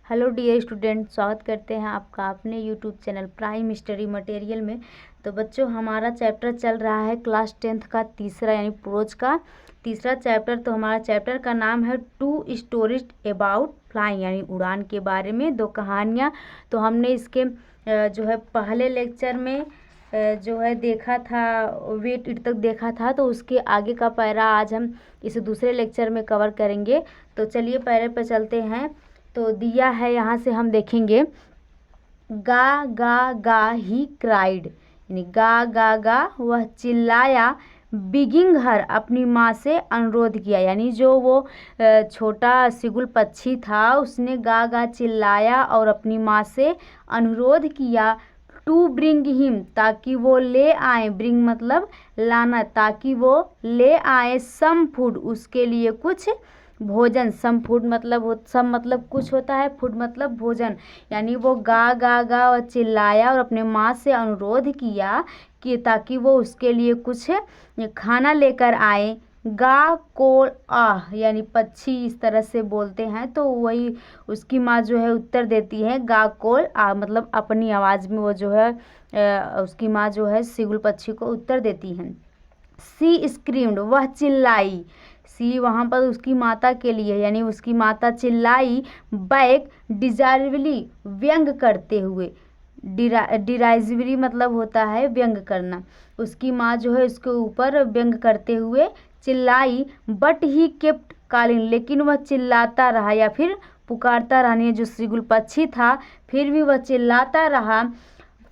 Hello dear student, स्वागत करते हैं आपका अपने YouTube channel prime study material में। तो बच्चों, हमारा चैप्टर चल रहा है क्लास 10th का तीसरा यानी प्रोज का तीसरा चैप्टर। तो हमारा चैप्टर का नाम है 2 स्टोरीज अबाउट फ्लाइंग यानी उड़ान के बारे में 2 कहानियाँ। तो हमने इसके जो है पहले लेक्चर में जो है देखा था, वेट इट तक देखा था। तो उसके आगे का पैरा आज हम इस दूसरे लेक्चर में कवर करेंगे। तो चलिए पैरे पर चलते हैं। तो दिया है, यहाँ से हम देखेंगे गा गा गा ही क्राइड यानी गा गा वह चिल्लाया। बिगिंग हर अपनी माँ से अनुरोध किया यानी जो वो छोटा सिगुल पक्षी था उसने गा गा चिल्लाया और अपनी माँ से अनुरोध किया। टू ब्रिंग हिम ताकि वो ले आए, ब्रिंग मतलब लाना, ताकि वो ले आए सम फूड उसके लिए कुछ भोजन। सम फूड मतलब सम मतलब कुछ होता है, फूड मतलब भोजन। यानी वो गा और चिल्लाया और अपने माँ से अनुरोध किया कि ताकि वो उसके लिए कुछ खाना लेकर आए। गा कोल आह यानी पक्षी इस तरह से बोलते हैं, तो वही उसकी माँ जो है उत्तर देती है गा कोल आह, मतलब अपनी आवाज़ में वो जो है उसकी माँ जो है सिगुल पक्षी को उत्तर देती है। सी स्क्रीम्ड वह चिल्लाई, सी वहाँ पर उसकी माता के लिए यानी उसकी माता चिल्लाई। बैक डिजायरेबली व्यंग करते हुए, डिराइजरी मतलब होता है व्यंग करना। उसकी माँ जो है उसके ऊपर व्यंग करते हुए चिल्लाई। बट ही केप्ट कॉलिंग लेकिन वह चिल्लाता रहा या फिर पुकारता रहा, जो सिगुल पक्षी था फिर भी वह चिल्लाता रहा।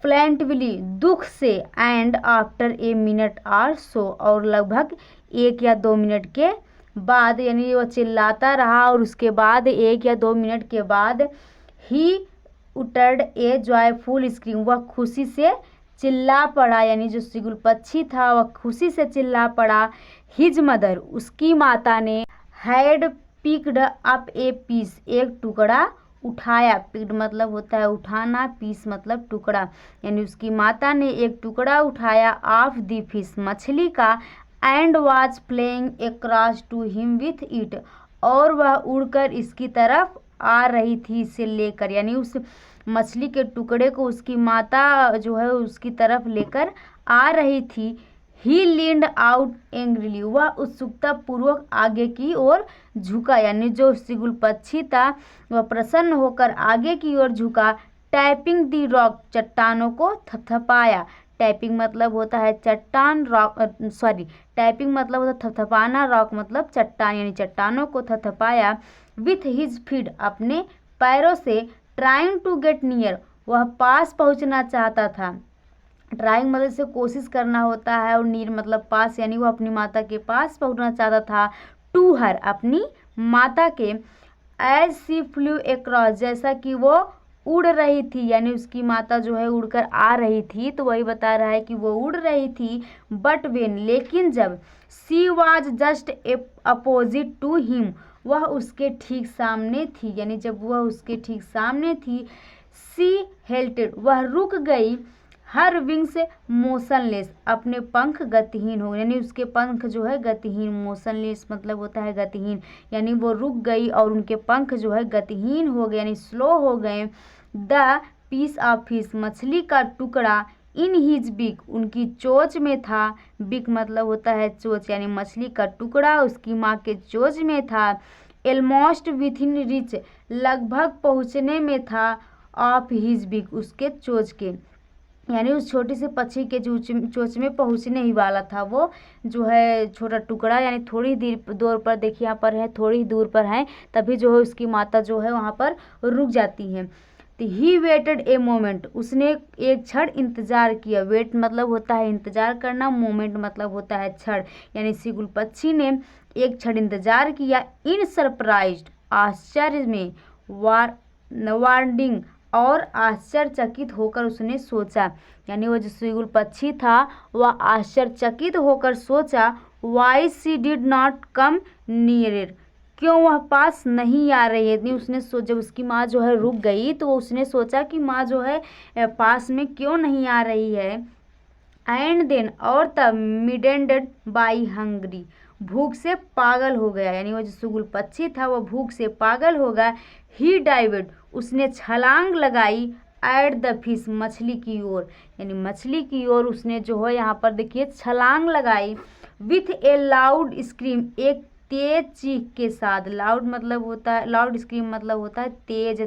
फ्लैंटविली दुख से, and after a minute or so और लगभग 1 या 2 मिनट के बाद, यानी वो चिल्लाता रहा और उसके बाद 1 या 2 मिनट के बाद ही उटर्ड ए जॉयफुल स्क्रीम वह खुशी से चिल्ला पड़ा, यानी जो सिगुल पक्षी था वह खुशी से चिल्ला पड़ा। हिज मदर उसकी माता ने had picked up a piece एक टुकड़ा उठाया। पिक्ड मतलब होता है उठाना, पीस मतलब टुकड़ा, यानी उसकी माता ने एक टुकड़ा उठाया ऑफ द फिश मछली का। And was flying across to him with it और वह उड़कर इसकी तरफ आ रही थी इसे लेकर, यानी उस मछली के टुकड़े को उसकी माता जो है उसकी तरफ लेकर आ रही थी। ही लीन्ड आउट एंग्रीली वह उत्सुकता पूर्वक आगे की ओर झुका, यानी जो सिगुल पक्षी था वह प्रसन्न होकर आगे की ओर झुका। टैपिंग दी रॉक चट्टानों को थपथपाया। टैपिंग मतलब होता है चट्टान, रॉक टैपिंग मतलब होता है थपथपाना, रॉक मतलब चट्टान, यानी चट्टानों को थपथपाया। विथ हिज फीट अपने पैरों से। ट्राइंग टू गेट नियर वह पास पहुंचना चाहता था। ट्राइंग मतलब से कोशिश करना होता है और नियर मतलब पास, यानी वो अपनी माता के पास पहुंचना चाहता था। टू हर अपनी माता के। एज सी फ्लू अक्रॉस जैसा कि वो उड़ रही थी, यानी उसकी माता जो है उड़कर आ रही थी, तो वही बता रहा है कि वो उड़ रही थी। बट वेन लेकिन जब she was just opposite to him वह उसके ठीक सामने थी, यानी जब वह उसके ठीक सामने थी। सी हेल्टेड वह रुक गई। हर विंग्स मोशनलेस अपने पंख गतिहीन हो, यानी उसके पंख जो है गतिहीन, मोशनलेस मतलब होता है गतिहीन, यानी वो रुक गई और उनके पंख जो है गतिहीन हो गए यानी स्लो हो गए। द पीस ऑफ फिश मछली का टुकड़ा इन हिज बिक उनकी चोंच में था। बिक मतलब होता है चोंच, यानी मछली का टुकड़ा उसकी माँ के चोंच में था। एलमोस्ट विथ इन रिच लगभग पहुँचने में था। ऑफ हिज बिक उसके चोंच के, यानी उस छोटी सी पक्षी के चोंच में पहुंचने ही वाला था वो जो है छोटा टुकड़ा, यानी थोड़ी दूर पर, देखिए यहाँ पर है थोड़ी दूर पर है, तभी जो है उसकी माता जो है वहाँ पर रुक जाती है। तो ही वेटेड ए मोमेंट उसने एक क्षण इंतजार किया। वेट मतलब होता है इंतजार करना, मोमेंट मतलब होता है क्षण, यानी सिगुल पक्षी ने एक क्षण इंतजार किया। इन सरप्राइज्ड आश्चर्य में, वार्डिंग और आश्चर्यचकित होकर उसने सोचा, यानी वो जो सिगुल पक्षी था वह आश्चर्यचकित होकर सोचा। Why she did not come nearer क्यों वह पास नहीं आ रही है, नहीं उसने जब उसकी माँ जो है रुक गई तो उसने सोचा कि माँ जो है पास में क्यों नहीं आ रही है। एंड देन और तब मिडेंडेड बाई हंग्री भूख से पागल हो गया, यानी वो जो सुगुल पक्षी था वो भूख से पागल हो गया। ही डाइवेड, उसने छलांग लगाई। एट द फिश, मछली की ओर, यानी मछली की ओर उसने जो है यहाँ पर देखिए छलांग लगाई। विथ ए लाउड स्क्रीम, एक तेज चीख के साथ। लाउड मतलब होता है, लाउड स्क्रीम मतलब होता है तेज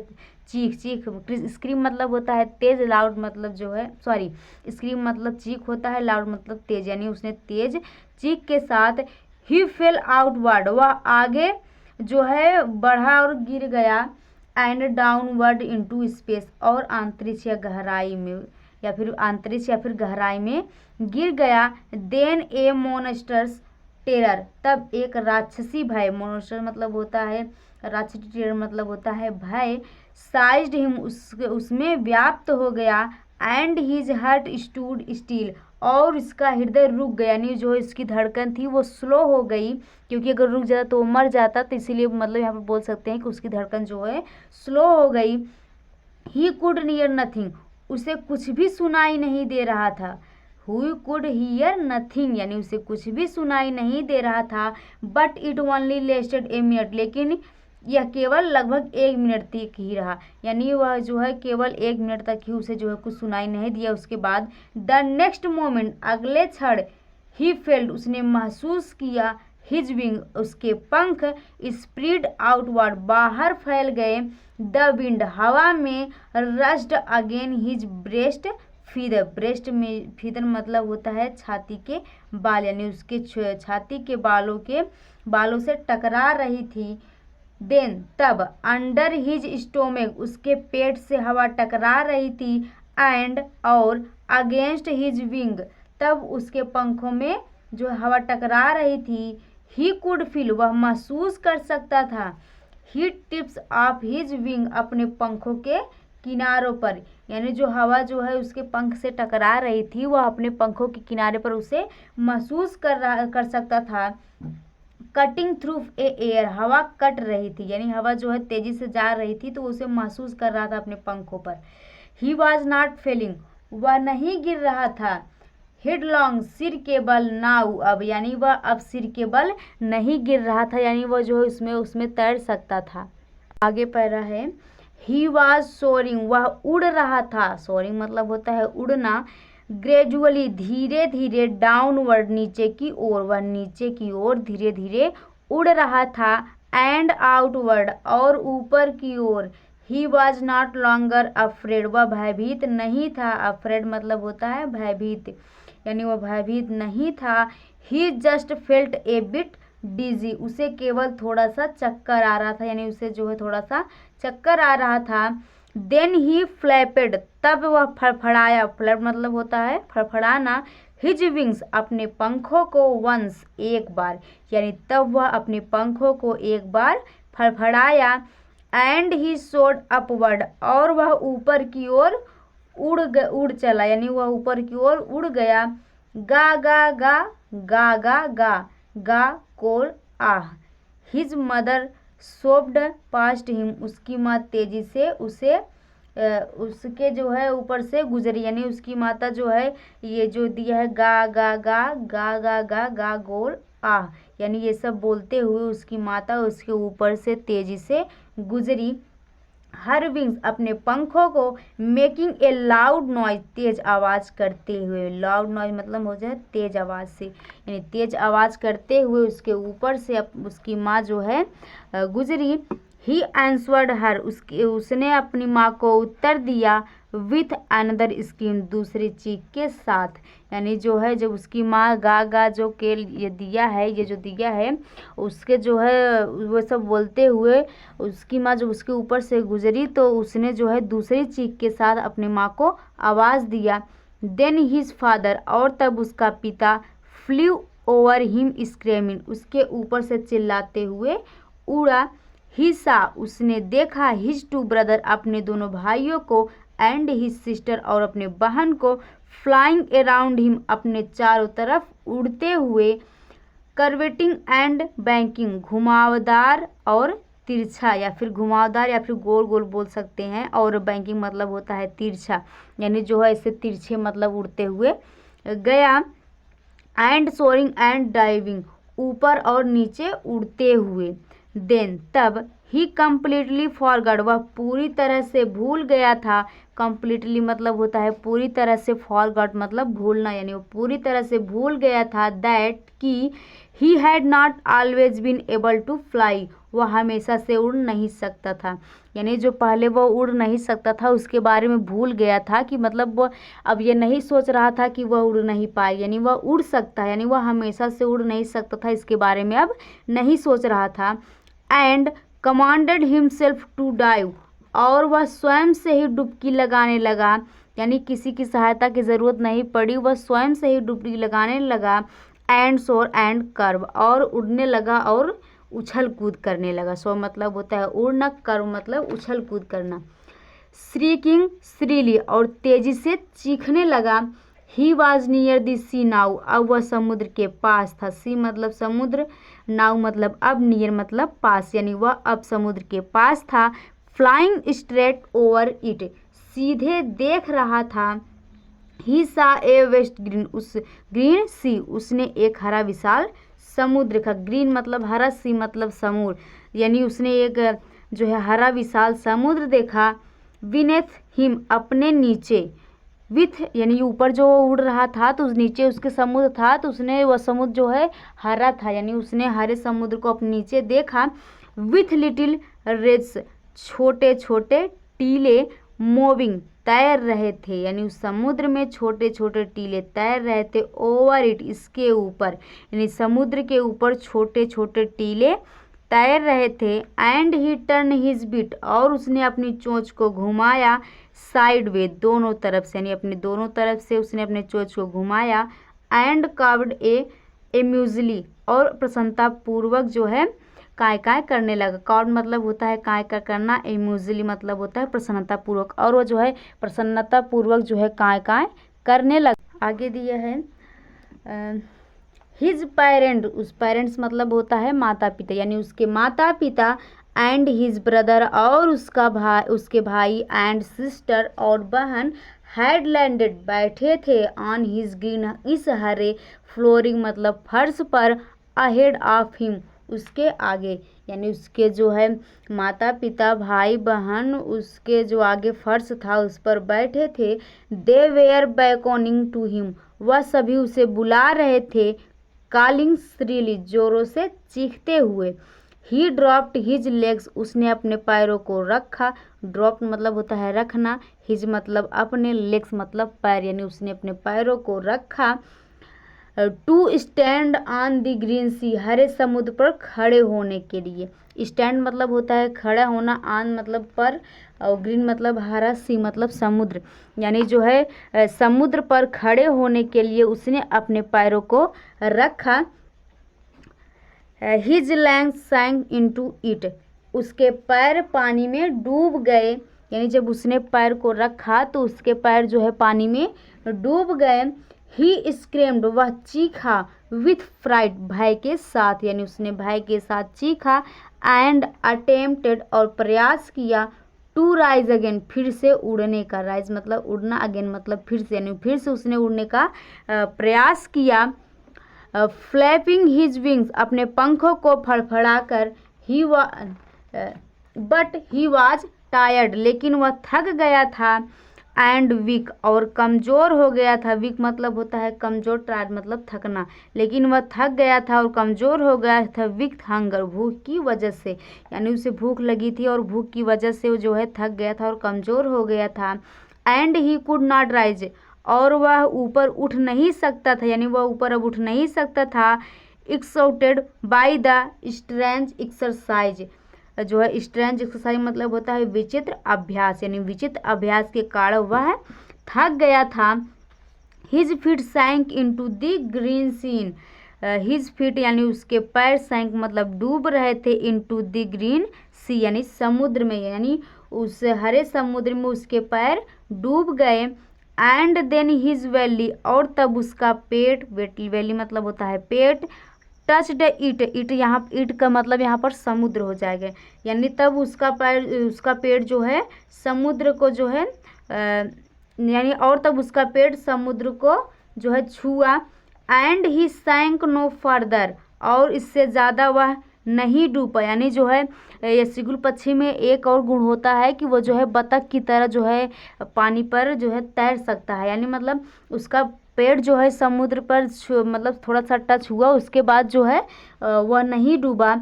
चीख। चीख स्क्रीम मतलब होता है तेज, लाउड मतलब जो है सॉरी स्क्रीम मतलब चीख होता है, लाउड मतलब तेज, यानी उसने तेज चीख के साथ। ही फेल आउटवर्ड, वह आगे जो है बढ़ा और गिर गया। एंड डाउनवर्ड इनटू स्पेस, और अंतरिक्ष या गहराई में, या फिर अंतरिक्ष या फिर गहराई में गिर गया। देन ए मोनस्टर्स टेरर, तब एक राक्षसी भय, मोनस्टर मतलब होता है राक्षसी, टेरर मतलब होता है भय। साइज्ड हिम, उसमें व्याप्त हो गया। And his heart stood still, और इसका हृदय रुक गया, यानी जो इसकी धड़कन थी वो स्लो हो गई, क्योंकि अगर रुक जाता तो वो मर जाता, तो इसीलिए मतलब यहाँ पर बोल सकते हैं कि उसकी धड़कन जो है स्लो हो गई। ही कुड नियर नथिंग, उसे कुछ भी सुनाई नहीं दे रहा था। हु कुड हियर नथिंग, यानी उसे कुछ भी सुनाई नहीं दे रहा था। But it only lasted a minute, लेकिन यह केवल लगभग 1 मिनट तक ही रहा, यानी वह जो है केवल 1 मिनट तक ही उसे जो है कुछ सुनाई नहीं दिया। उसके बाद द नेक्स्ट मोमेंट, अगले क्षण, ही फेल्ट, उसने महसूस किया। हिज विंग, उसके पंख, स्प्रीड आउटवर्ड, बाहर फैल गए। द विंड, हवा में, rushed again his breast feather, breast में फीदर मतलब होता है छाती के बाल, यानी उसके छाती के बालों से टकरा रही थी। देन, तब, अंडर हिज स्टोमक, उसके पेट से हवा टकरा रही थी। एंड, और, अगेंस्ट हिज विंग, तब उसके पंखों में जो हवा टकरा रही थी। ही कुड फील, वह महसूस कर सकता था। ही टिप्स ऑफ हिज विंग, अपने पंखों के किनारों पर, यानी जो हवा जो है उसके पंख से टकरा रही थी वह अपने पंखों के किनारे पर उसे महसूस कर सकता था। कटिंग थ्रू ए एयर, हवा कट रही थी, यानी हवा जो है तेजी से जा रही थी तो उसे महसूस कर रहा था अपने पंखों पर। ही वॉज नॉट फेलिंग, वह नहीं गिर रहा था। हेडलॉन्ग, सिर के बल, नाउ, अब, यानी वह अब सिर के बल नहीं गिर रहा था, यानी वह जो है उसमें तैर सकता था। आगे पैरा है, ही वॉज सोरिंग, वह उड़ रहा था। सोरिंग मतलब होता है उड़ना। ग्रेजुअली, धीरे धीरे, डाउनवर्ड, नीचे की ओर, वह नीचे की ओर धीरे धीरे उड़ रहा था। एंड आउटवर्ड, और ऊपर की ओर। He was not longer afraid, वह भयभीत नहीं था। अफ्रेड मतलब होता है भयभीत, यानी वह भयभीत नहीं था। ही जस्ट फेल्ट ए बिट डिजी, उसे केवल थोड़ा सा चक्कर आ रहा था, यानी उसे जो है थोड़ा सा चक्कर आ रहा था। देन ही फ्लैपेड, तब वह फड़फड़ाया। फ्लैप मतलब होता है फड़फड़ाना। हिज विंग्स, अपने पंखों को। वंस, एक बार, यानी तब वह अपने पंखों को एक बार फड़फड़ाया। एंड ही सोड अपवर्ड, और वह ऊपर की ओर उड़ चला, यानी वह ऊपर की ओर उड़ गया। गा गा गा, गा गा गा, गा call ah. His mother swooped past him, उसकी माँ तेजी से उसके जो है ऊपर से गुजरी, यानी उसकी माता जो है ये जो दिया है गा गा गा, गा गा गा, गा गोल आह, यानी ये सब बोलते हुए उसकी माता उसके ऊपर से तेजी से गुजरी। हर विंग्स, अपने पंखों को। मेकिंग ए लाउड नॉइज, तेज आवाज़ करते हुए। लाउड नॉइज मतलब हो जाए तेज आवाज़ से, यानी तेज आवाज़ करते हुए उसके ऊपर से उसकी माँ जो है गुजरी। ही आंसवर्ड हर, उसने अपनी माँ को उत्तर दिया। विथ अनदर स्क्रीम, दूसरी चीख के साथ, यानी जो है जब उसकी माँ गा गा जो के ये जो दिया है उसके जो है वो सब बोलते हुए उसकी माँ जब उसके ऊपर से गुजरी तो उसने जो है दूसरी चीख के साथ अपनी माँ को आवाज़ दिया। देन हिज फादर, और तब उसका पिता। फ्ल्यू ओवर हिम स्क्रेमिंग, उसके ऊपर से चिल्लाते हुए उड़ा। ही सा, उसने देखा। हिज टू ब्रदर, अपने दोनों भाइयों को। एंड हिज सिस्टर, और अपने बहन को। फ्लाइंग अराउंड हिम, अपने चारों तरफ उड़ते हुए। कर्वेटिंग एंड बैंकिंग, घुमावदार और तिरछा, या फिर घुमावदार या फिर गोल गोल बोल सकते हैं, और बैंकिंग मतलब होता है तिरछा, यानी जो है इससे तिरछे मतलब उड़ते हुए गया। एंड सोरिंग एंड डाइविंग, ऊपर और नीचे उड़ते हुए। देन तब ही कम्प्लीटली फॉरगॉट, वह पूरी तरह से भूल गया था। कम्प्लीटली मतलब होता है पूरी तरह से, फॉरगॉट मतलब भूलना, यानी वो पूरी तरह से भूल गया था। दैट कि he had not always been able to fly, वह हमेशा से उड़ नहीं सकता था। यानी जो पहले वो उड़ नहीं सकता था उसके बारे में भूल गया था, कि मतलब वो अब ये नहीं सोच रहा था कि वह उड़ नहीं पाए, यानी वह उड़ सकता है, यानी वह हमेशा से उड़ नहीं सकता था, इसके बारे में अब नहीं सोच रहा था। And commanded himself to dive, और वह स्वयं से ही डुबकी लगाने लगा, यानी किसी की सहायता की ज़रूरत नहीं पड़ी, वह स्वयं से ही डुबकी लगाने लगा। एंड सोर एंड कर्व, और उड़ने लगा और उछल कूद करने लगा। सो मतलब होता है उड़ना, कर्व मतलब उछल कूद करना। श्रीकिंग श्रीली, और तेजी से चीखने लगा। He was near the sea now, अब वह समुद्र के पास था। सी मतलब समुद्र, नाउ मतलब अब, नियर मतलब पास, यानी वह अब समुद्र के पास था। फ्लाइंग स्ट्रेट ओवर इट, सीधे देख रहा था। ही सा ए वेस्ट ग्रीन, उस ग्रीन सी, उसने एक हरा विशाल समुद्र का, ग्रीन मतलब हरा, सी मतलब समुद्र, यानी उसने एक जो है हरा विशाल समुद्र देखा। विनेथ हिम, अपने नीचे, विथ यानी ऊपर जो उड़ रहा था तो उस नीचे उसके समुद्र था, तो उसने वह समुद्र जो है हरा था, यानी उसने हरे समुद्र को अपने नीचे देखा। विथ लिटिल रेड्स, छोटे छोटे टीले, मूविंग तैर रहे थे, यानी उस समुद्र में छोटे छोटे टीले तैर रहे थे। ओवर इट, इसके ऊपर, यानी समुद्र के ऊपर छोटे छोटे टीले तैर रहे थे। And he turn his bit, और उसने अपनी चोंच को घुमाया। साइड वे, दोनों तरफ से, यानी अपने दोनों तरफ से उसने अपने चोंच को घुमाया। एंड काव्ड ए म्यूजली, और प्रसन्नता पूर्वक जो है काय काय करने लगा। काउड मतलब होता है काय काय करना, इम्यूजली मतलब होता है प्रसन्नता पूर्वक, और वो जो है प्रसन्नता पूर्वक जो है काय काय करने लगा। आगे दिया है हिज पेरेंट, उस पेरेंट्स मतलब होता है माता पिता, यानी उसके माता पिता। एंड हिज ब्रदर, और उसके भाई। एंड सिस्टर, और बहन। हैड लैंडेड, बैठे थे। ऑन हिज ग्रीन, इस हरे फ्लोरिंग मतलब फर्श पर। अहेड ऑफ हिम, उसके आगे, यानी उसके जो है माता पिता भाई बहन, उसके जो आगे फर्श था उस पर बैठे थे। दे वेयर बैकोनिंग टू हिम, वह सभी उसे बुला रहे थे। कॉलिंग श्रीली, जोरों से चीखते हुए। ही ड्रॉप्ड हिज लेग्स, उसने अपने पैरों को रखा। ड्रॉप्ड मतलब होता है रखना, हिज मतलब अपने, लेग्स मतलब पैर, यानी उसने अपने पैरों को रखा। To stand on the green sea, हरे समुद्र पर खड़े होने के लिए। स्टैंड मतलब होता है खड़ा होना, ऑन मतलब पर, और ग्रीन मतलब हरा, सी मतलब समुद्र, यानी जो है समुद्र पर खड़े होने के लिए उसने अपने पैरों को रखा। हिज लेग्स सैंक इनटू इट, उसके पैर पानी में डूब गए, यानी जब उसने पैर को रखा तो उसके पैर जो है पानी में डूब गए। ही स्क्रेम्ड, वह चीखा। विथ फ्राइट, भय के साथ, यानी उसने भय के साथ चीखा। एंड अटेम्प्टेड, और प्रयास किया। टू राइज अगेन, फिर से उड़ने का, राइज मतलब उड़ना, अगेन मतलब फिर से, यानी फिर से उसने उड़ने का प्रयास किया। फ्लैपिंग हिज विंग्स, अपने पंखों को फड़फड़ाकर। बट ही वाज टायर्ड, लेकिन वह थक गया था। एंड वीक, और कमज़ोर हो गया था। वीक मतलब होता है कमज़ोर, टायर्ड मतलब थकना, लेकिन वह थक गया था और कमज़ोर हो गया था। विथ हंगर, भूख की वजह से, यानी उसे भूख लगी थी और भूख की वजह से वो जो है थक गया था और कमज़ोर हो गया था। And he could not rise, और वह ऊपर उठ नहीं सकता था, यानी वह ऊपर अब उठ नहीं सकता था। एक्साउटेड बाय द स्ट्रेंज एक्सरसाइज, जो है स्ट्रेंज एक्सरसाइज मतलब होता है विचित्र अभ्यास, यानी विचित्र अभ्यास के कारण वह थक गया था। His feet sank into the green sea, his feet यानी उसके पैर सैंक मतलब डूब रहे थे। इनटू द ग्रीन सी, यानी समुद्र में, यानी उस हरे समुद्र में उसके पैर डूब गए। एंड देन हिज वैली, और तब उसका पेट, वैली मतलब होता है पेट। टच्ड इट, इट यहाँ, इट का मतलब यहाँ पर समुद्र हो जाएगा, यानी तब उसका पेट जो है समुद्र को जो है यानी और तब उसका पेट समुद्र को जो है छुआ। एंड ही सैंक नो फर्दर, और इससे ज़्यादा वह नहीं डूब पाया। यानी जो है ये सिगुल पक्षी में एक और गुण होता है कि वो जो है बतख की तरह जो है पानी पर जो है तैर सकता है। यानी मतलब उसका पेड़ जो है समुद्र पर मतलब थोड़ा सा टच हुआ, उसके बाद जो है वह नहीं डूबा।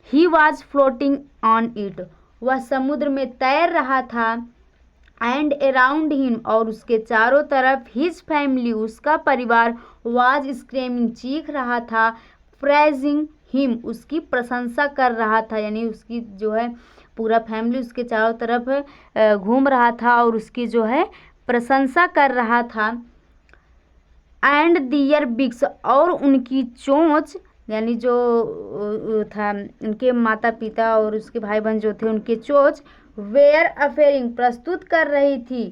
He was floating on it, वह समुद्र में तैर रहा था। एंड अराउंड हिम, और उसके चारों तरफ हिज फैमिली, उसका परिवार, वाज स्क्रीमिंग, चीख रहा था। प्रेजिंग हिम, उसकी प्रशंसा कर रहा था। यानी उसकी जो है पूरा फैमिली उसके चारों तरफ घूम रहा था और उसकी जो है प्रशंसा कर रहा था। एंड दियर बिग्स, और उनकी चोंच, यानी जो था उनके माता पिता और उसके भाई बहन जो थे उनके चोंच, वेयर अफेयरिंग, प्रस्तुत कर रही थी।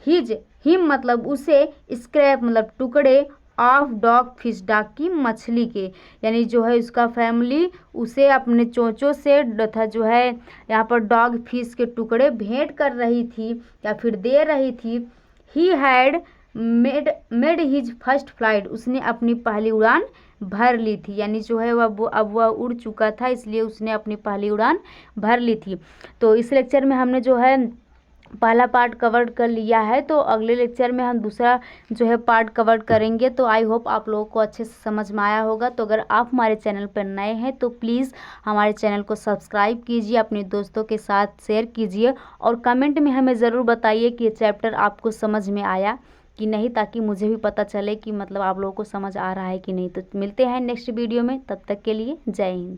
हिज, हिम मतलब उसे, स्क्रैप मतलब टुकड़े, ऑफ डॉग फिश, डाक की मछली के। यानी जो है उसका फैमिली उसे अपने चोंचों से तथा जो है यहाँ पर डॉग फिश के टुकड़े भेंट कर रही थी या फिर दे रही थी। He had made his first flight, उसने अपनी पहली उड़ान भर ली थी। यानी जो है अब वह उड़ चुका था, इसलिए उसने अपनी पहली उड़ान भर ली थी। तो इस लेक्चर में हमने जो है पहला पार्ट कवर कर लिया है, तो अगले लेक्चर में हम दूसरा जो है पार्ट कवर करेंगे। तो आई होप आप लोगों को अच्छे से समझ में आया होगा। तो अगर आप हमारे चैनल पर नए हैं तो प्लीज़ हमारे चैनल को सब्सक्राइब कीजिए, अपने दोस्तों के साथ शेयर कीजिए और कमेंट में हमें ज़रूर बताइए कि ये चैप्टर आपको समझ में आया कि नहीं, ताकि मुझे भी पता चले कि मतलब आप लोगों को समझ आ रहा है कि नहीं। तो मिलते हैं नेक्स्ट वीडियो में, तब तक के लिए जय हिंद।